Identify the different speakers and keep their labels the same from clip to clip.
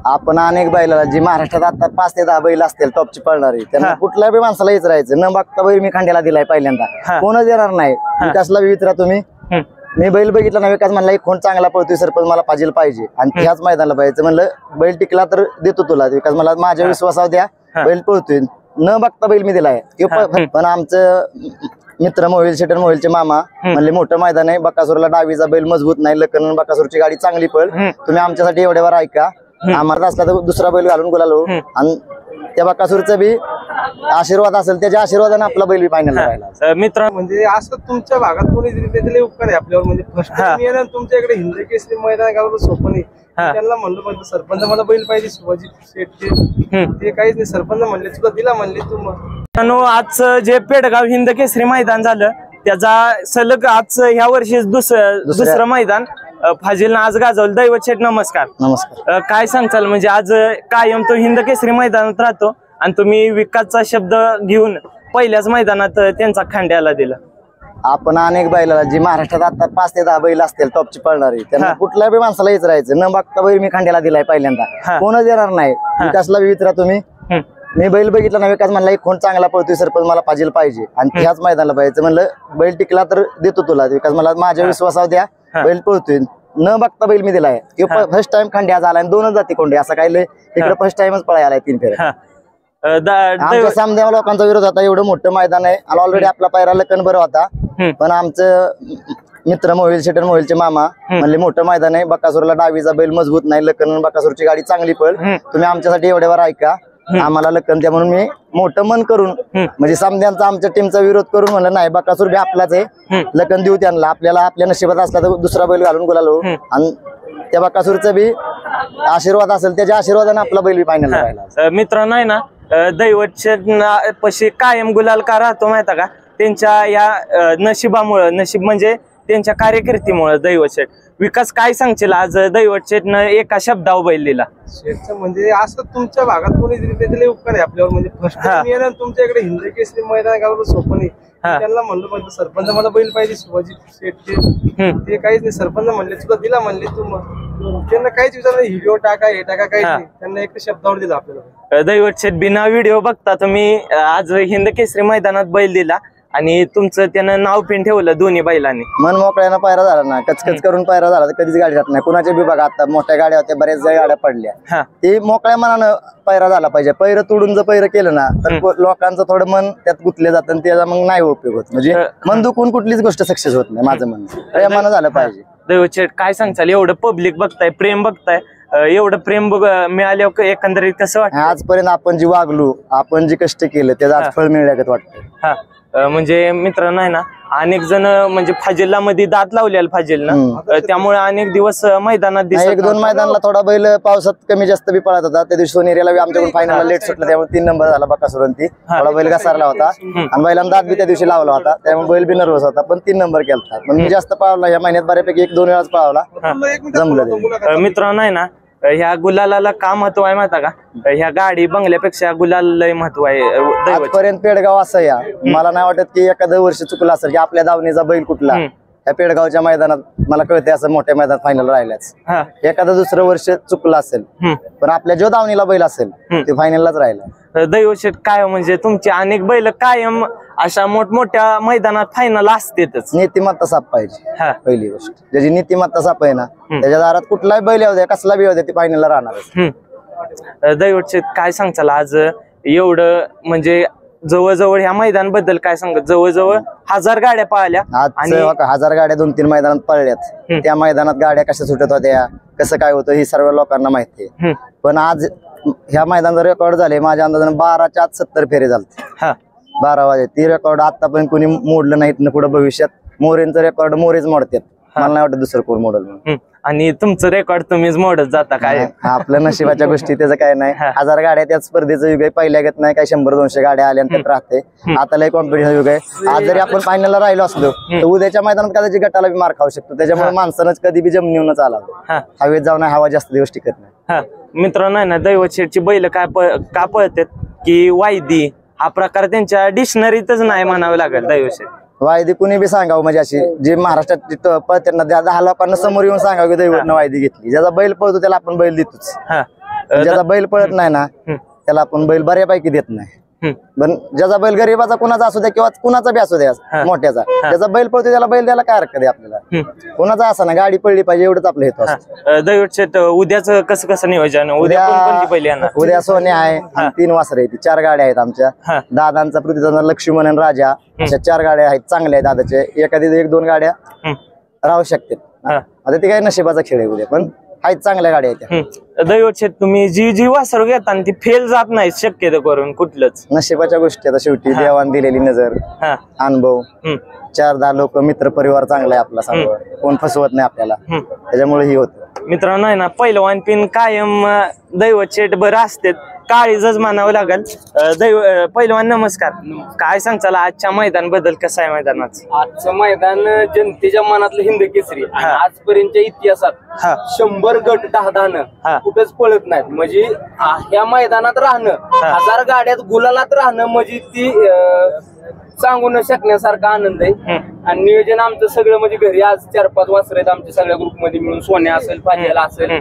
Speaker 1: आपण अनेक बैलाला जी महाराष्ट्रात आता 5 ते 10 बैल असतील टॉपची पळणारी त्यांना कुठल्या बी माणसाला हेच राहायचं न बघता बैल मी खांद्याला दिलाय पहिल्यांदा कोणच येणार नाही विकासला बी विचारा तुम्ही मी बैल बघितला ना विकास म्हणला एक कोण चांगला पळतोय सरपंच मला फाजील पाहिजे आणि त्याच मैदानाला पाहिजे म्हणलं बैल टिकला तर देतो तुला विकास मला माझ्या विश्वासावर द्या बैल पळतोय न बघता बैल मी दिलाय पण आमचं मित्र मोहिल शेटर मोहिलचे मामा म्हणले मोठं मैदान आहे बकासूरला डावीचा बैल मजबूत नाही लखन बकासूरची गाडी चांगली पळ तुम्ही आमच्यासाठी एवढ्यावर ऐका आम्हाला असला तर दुसरा बैल घालून बोलालो आणि त्या बकासूरचा बी आशीर्वाद असेल त्याच्या आशीर्वादाने आपला बैल बी फायनल राहिला
Speaker 2: मित्र
Speaker 3: म्हणजे असं तुमच्या भागात कोणी दिले उपकार आहे आपल्यावर म्हणजे फर्स्ट टाइम तुमच्याकडे हिंद केसरी मैदान घालून सोपं नाही त्यांना म्हणलं पाहिजे सरपंच मला बैल पाहिजे शिवाजी शेठ ते काहीच नाही सरपंच म्हणले तुला दिला म्हणले तू
Speaker 2: आज जे पेडगाव हिंद केसरी मैदान झालं त्याचा सलग आज ह्या वर्षी दुसरं मैदान फाजीलनं आज गाजवलं दैवत शेठ नमस्कार
Speaker 1: नमस्कार
Speaker 2: काय सांगताल म्हणजे आज कायम तो हिंद केसरी मैदानात राहतो आणि तुम्ही विकासचा शब्द घेऊन पहिल्याच मैदानात त्यांचा खांद्याला दिला
Speaker 1: आपण अनेक बैलाला जी महाराष्ट्रात आता 5 ते 10 बैल असतील टॉपची पळणारी त्यांना कुठल्या बी माणसाला हेच राहायचं न बघता बैल मी खांद्याला दिलाय पहिल्यांदा कोणच येणार नाही विकासला बी विचारा तुम्ही मी बैल बघितला ना विकास म्हणला एक कोण चांगला पळतोय सरपंच मला फाजील पाहिजे आणि त्याच मैदानाला पाहिजे म्हणलं बैल टिकला तर देतो तुला विकास मला माझ्या विश्वासावर द्या बैल पळतोय न बघता बैल मी दिलाय फर्स्ट टाइम खांड्या झाला आणि 2च जाती कोंडे असं काय इकडे फर्स्ट टाइमच पळायला 3 फेऱ्या आमच्या सामन्या लोकांचा विरोध होता एवढं मोठं मैदान आहे आणि ऑलरेडी आपला पायरा लखन बरं होता पण आमचं मित्र मोहिल शेटर मोहिलचे मामा म्हणले मोठं मैदान आहे बकासूरला डावीचा बैल मजबूत नाही लखन बकासूरची गाडी चांगली पळ तुम्ही आमच्यासाठी एवढ्यावर ऐका आम्हाला लखन द्या म्हणून मी मोठं मन करून म्हणजे सामन्यांचा आमच्या टीमचा विरोध करून म्हणलं नाही बकासूर बी आपलाच आहे लखन देऊ त्यांना आपल्याला आपल्या नशिबात असला तर दुसरा बैल घालून बोलालो आणि त्या बकासूरचा बी आशीर्वाद असेल त्याच्या आशीर्वादाने आपला बैल बी फायनल राहिला
Speaker 2: मित्र नाही ना दैवत पशी कायम गुलाल का राहतो माहिती का त्यांच्या या नशिबामुळे नशीब म्हणजे त्यांच्या कार्यकिर्दीमुळे दैवत शेठ विकास काय सांगशील आज दैवत शेठनं एका शब्दावर बैल दिला
Speaker 3: शेठचं म्हणजे असं तुमच्या भागात कोणी दिले उपकार आहे आपल्यावर म्हणजे फर्स्ट टाइम तुमच्याकडे हिंद केसरी मैदान घालून सोपं नाही त्यांना म्हणलं पाहिजे सरपंच मला बैल पाहिजे शिवाजी शेठ ते काहीच नाही सरपंच म्हणले तुला दिला म्हणले तू त्यांना काहीच विचारलं व्हिडिओ टाका हे टाका काहीच नाही त्यांना एक शब्दावर दिला आपल्याला
Speaker 2: दैवत शेठ बिना व्हिडिओ बघता तुम्ही आज हिंद केसरी मैदानात बैल दिला आणि तुमचं त्यानं नाव पिन ठेवलं दोन्ही बैलांनी
Speaker 1: मन मोकळ्यानं पायरा झाला ना कचकच करून पायरा झाला तर कधीच गाडी राहत नाही कुणाच्या विभाग आता मोठ्या गाड्या होत्या बऱ्याच गाड्या पडल्या ते मोकळ्या मनानं पायरा झाला पाहिजे पैर तोडून जर पैर केलं ना तर लोकांचं थोडं मन त्यात गुंतले जातं आणि त्याचा मग नाही उपयोग होत म्हणजे मन दुखून कुठलीच गोष्ट सक्सेस होत नाही माझं म्हणणं प्रेमानं झालं पाहिजे
Speaker 2: दैवत शेठ काय सांगताल एवढं पब्लिक बघताय प्रेम बघताय एवढं प्रेम मिळाल्यावर एकंदरीत कसं वाटतं
Speaker 1: आजपर्यंत आपण जी वागलो आपण जे कष्ट केलं त्याचं आज फळ मिळाल्यागत वाटतं
Speaker 2: म्हणजे मित्र नाही ना अनेक जण म्हणजे फाजीलला मध्ये दात लावलेला फाजील ना त्यामुळे अनेक दिवस मैदानात
Speaker 1: 1-2 मैदानाला थोडा बैल पावसात कमी जास्त बी पळत होता त्या दिवशी सोनेरीला आमच्याकडून फायनलला लेट सुटला त्यामुळे 3 नंबर झाला बकासूरंती थोडा बैल घसारला होता आणि बैलांना दात बी त्या दिवशी लावला होता त्यामुळे बैल बी नर्वस होता पण 3 नंबर केला पण मी जास्त पळवला या महिन्यात बऱ्यापैकी 1-2 वेळाच पळवला जमलं
Speaker 2: मित्र नाही ना ह्या गुलालाला का महत्व आहे माहिती का ह्या गाडी बंगल्यापेक्षा गुलाल लय महत्व आहे
Speaker 1: आजपर्यंत पेडगाव असं या मला नाही वाटत की एखादं वर्ष चुकलं असेल की आपल्या दावणीचा बैल कुठला या पेडगावच्या मैदानात मला कळते असं मोठ्या मैदानात फायनल राहिल्याच एखादं दुसरं वर्ष चुकलं असेल पण आपल्या जो दावणीला बैल असेल ते फायनललाच राहिला
Speaker 2: दैवत शेठ काय म्हणजे तुमचे अनेक बैल कायम अशा मोठमोठ्या मैदानात फायनल असतेच
Speaker 1: नीतिमत्ता साप पाहिजे पहिली गोष्ट ज्याची नीतिमत्ता साप आहे ना त्याच्या दारात कुठलाही बैल येऊ द्या कसला बी येऊ द्या ती फायनलला राहणार
Speaker 2: दैवत शेठ काय सांगताल आज एवढं म्हणजे जवळजवळ ह्या मैदान बद्दल काय सांगत जवळजवळ 1000 गाड्या पळाल्या
Speaker 1: आणि 1000 गाड्या 2-3 मैदानात पळल्यात त्या मैदानात गाड्या कशा सुटत होत्या कसं काय होतं हे सर्व लोकांना माहिती आहे पण आज ह्या मैदानाचा रेकॉर्ड झाले माझ्या अंदाजाने 12च्या आत 70 फेरे झाले 12 वाजे ती रेकॉर्ड आतापर्यंत कोणी मोडलं नाहीत ना पुढे भविष्यात मोरेंचं रेकॉर्ड मोरेच मोडतात मला नाही वाटत दुसरं कोण मोडल
Speaker 2: आणि तुमचं रेकॉर्ड तुम्हीच मोडत जाता काय
Speaker 1: आपल्या नशिबाच्या गोष्टी त्याचं काय नाही 1000 गाड्या त्याच स्पर्धेचं युग आहे पहिल्या घेत नाही काय 100-200 गाड्या आल्या त्यात राहते आता लय कॉम्पिटिशन युग आहे आज जरी आपण फायनलला राहिलो असलो तर उद्याच्या मैदानात कदाचित गटाला बी मार खाऊ शकतो त्याच्यामुळे माणसानंच कधी बी जमिनीवरच आला हवेत जाऊन हवा जास्त दिवस टिकत नाही
Speaker 2: मित्रांनो नाही ना दैवत शेठची बैल काय का पळतात की वायदी हा प्रकार त्यांच्या डिक्शनरीतच नाही म्हणावं लागेल दैवत शेठ
Speaker 1: वायदी कुणी बी सांगावं म्हणजे अशी जे महाराष्ट्रात पळतात ना 10 लोकांना समोर येऊन सांगावं की दैवतनं वायदी घेतली ज्याचा बैल पळतो त्याला आपण बैल देतोच ज्याचा बैल पळत नाही ना त्याला आपण बैल बऱ्यापैकी देत नाही. पण ज्याचा बैल गरीबाचा कुणाचा असू द्या किंवा कुणाचा बी असू द्या मोठ्याचा, ज्याचा बैल पळतो त्याला बैल द्यायला काय हरकत आहे आपल्याला. कुणाचा असा ना गाडी पडली पाहिजे एवढंच आपलं हेतू असतं.
Speaker 2: दैवत शेट उद्याच कसं कसं नियोजन, उद्या कोणती पहिली येणार?
Speaker 1: उद्या सोने आहे, 3 वासरे आहेत, 4 गाड्या आहेत आमच्या. दादांचा पृथ्वीचा लक्ष्मण आणि राजा अशा 4 गाड्या आहेत, चांगल्या आहेत दादाचे. एखादी 1-2 गाड्या राहू शकतात. आता ते काय नशिबाचा खेळ आहे उद्या, पण आहेत चांगल्या गाड्या आहेत.
Speaker 2: दैवत शेट तुम्ही जी वासरू घेता ती फेल जात नाही शक्यतो करून कुठलंच?
Speaker 1: नशिबाच्या गोष्टी आता शेवटी देवान दिलेली नजर, अनुभव, 4-10 लोक, मित्र परिवार चांगला आहे आपला, सर्व कोण फसवत नाही आपल्याला, त्याच्यामुळे ही होत.
Speaker 2: मित्रांनो आहे ना, पहिलवान पिन कायम दैवत शेट बरं असते, काळीजच मानावं लागेल. पहिलवान नमस्कार, काय सांगचाल आजच्या मैदान बद्दल? कसं आहे मैदानाचं?
Speaker 4: आजचं मैदान जनतेच्या मनातलं हिंद केसरी. आजपर्यंतच्या इतिहासात 100 गट 10-10 कुठंच पळत नाहीत. म्हणजे ह्या मैदानात राहणं, 1000 गाड्यात गुलालात राहणं म्हणजे ती सांगू न शकण्यासारखा आनंद आहे. आणि नियोजन आमचं सगळं म्हणजे घरी आज 4-5 वासर आहेत आमच्या सगळ्या ग्रुपमध्ये मिळून. सोन्या असेल, फाजियाला असेल,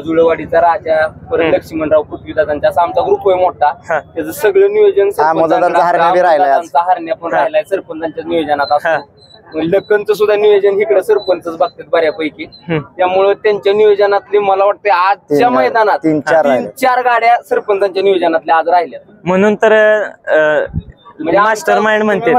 Speaker 4: जुळवाडीचा राजा, परत लक्ष्मणराव, पृथ्वीदादांचा असा आमचा ग्रुप आहे मोठा. त्याचं सगळं नियोजन हरण्या पण राहिलाय सरपंचांच्या नियोजनात असतो. लखनचं सुद्धा नियोजन इकडे सरपंचच बघतात बऱ्यापैकी. त्यामुळे त्यांच्या नियोजनातले मला वाटतं आजच्या मैदानात 3-4 गाड्या सरपंचांच्या नियोजनातल्या आज राहिल्या.
Speaker 2: म्हणून तर मास्टर माइंड म्हणते.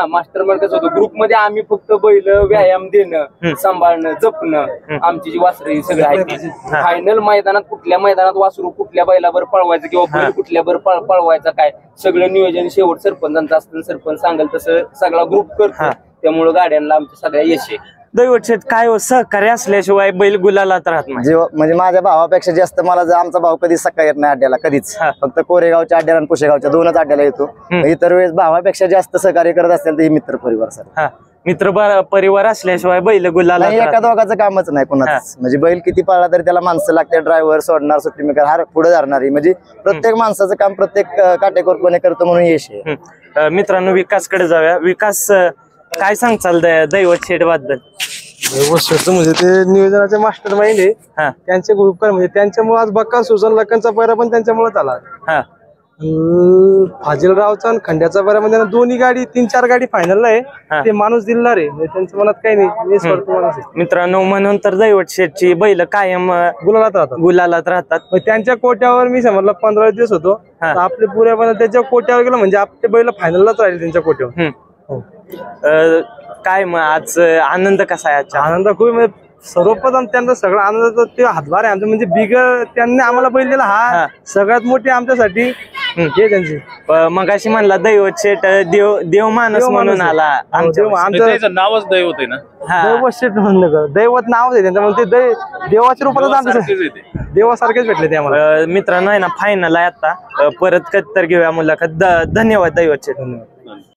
Speaker 4: मास्टर माइंड कसं होतं, ग्रुपमध्ये आम्ही फक्त बैल व्यायाम देणं, सांभाळणं, जपणं, आमची जी वासरं सगळं आहे. फायनल मैदानात कुठल्या मैदानात वासरू कुठल्या बैलावर पळवायचं किंवा बैल कुठल्यावर पळवायचं काय सगळं नियोजन शेवट सरपंचांचं असतं. सरपंच सांगेल तसं सगळा ग्रुप करतो. त्यामुळे गाड्यांना आमच्या सगळ्या यश आहे.
Speaker 2: दैवत शेट काय सहकार्य असल्याशिवाय बैल गुलालात राहत नाही.
Speaker 1: म्हणजे माझ्या भावापेक्षा जास्त मला आमचा भाव कधीच सकाळी येत नाही अड्ड्याला, कधीच. फक्त कोरेगावच्या अड्ड्याला आणि पुशेगावच्या 2च अड्ड्याला येतो. इतर वेळेस भावापेक्षा जास्त सहकार्य करत असेल तर ही मित्र परिवार सर.
Speaker 2: मित्र परिवार असल्याशिवाय बैल गुलाला
Speaker 1: एका दोघाचं कामच नाही कोणाच. म्हणजे बैल किती पळला तरी त्याला माणसं लागते, ड्रायव्हर सोडणार, सुट्टी मेकर, हार पुढे धरणारी. म्हणजे प्रत्येक माणसाचं काम प्रत्येक काटेकोरपणे करतो म्हणून यश आहे.
Speaker 2: मित्रांनो विकासकडे जाऊया. विकास काय सांगचाल दैवत शेट बद्दल?
Speaker 3: म्हणजे ते नियोजनाचे मास्टर माइंड आहे. त्यांचे ग्रुप म्हणजे त्यांच्यामुळे आज बक्का सुसन लखनचा पैरा पण त्यांच्यामुळे झाला. फाजिलरावचा आणि खंड्याचा पैरा म्हणजे दोन्ही गाडी 3-4 गाडी फायनल आहे. ते माणूस दिलदार आहे, त्यांच्या मनात काही नाही.
Speaker 2: मित्रांनो म्हणून तर दैवत शेटची बैल कायम गुलालात राहतात.
Speaker 3: त्यांच्या कोट्यावर मी समजलं 15 दिवस होतो. आपले पुऱ्या त्याच्या कोट्यावर गेलो म्हणजे आपले बैल फायनललाच राहिले त्यांच्या कोट्यावर.
Speaker 2: काय मग आज आनंद कसा आहे?
Speaker 3: आनंद खूप. म्हणजे सर्वप्रथम त्यांचा सगळा आनंद ते हातभार आहे आमचा. म्हणजे बिगर त्यांनी आम्हाला बैल दिला हा सगळ्यात मोठी आमच्यासाठी हे त्यांची.
Speaker 2: मगाशी म्हणला दैवत शेट देव माणूस म्हणून आला.
Speaker 5: आमचं नावच दैवत आहे ना.
Speaker 3: दैवत शेट म्हणलं, दैवत नाव आहे त्यांचं. म्हणजे ते देवाच्या रूपात आमचं देवासारखेच भेटले ते आम्हाला.
Speaker 2: मित्रांनो आहे ना, फायनल आहे आता. परत कधी तर घेऊया मुलाखत. धन्यवाद दैवत शेट.